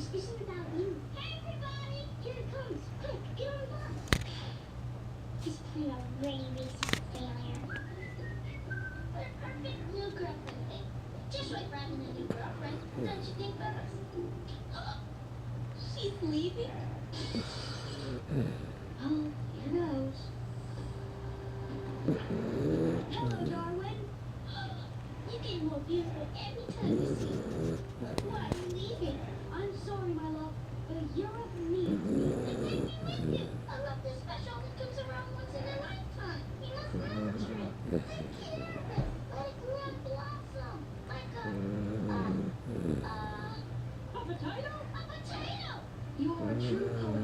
This isn't about you. Hey, everybody! Here it comes. Quick, get on the bus. He's playing a really racist failure. What a perfect new girlfriend thing. Just like having a new girlfriend. Don't you think, Bubbles? She's leaving? Oh, here goes. Hello, Darwin. You get more beautiful every time you see me. Why are you leaving? I'm sorry, my love, but a year of me. Then take me with you. I love this special that comes around once in a lifetime. You must nurture it. Take care of it. Let it grow and blossom. Like a potato? A potato! You are a true color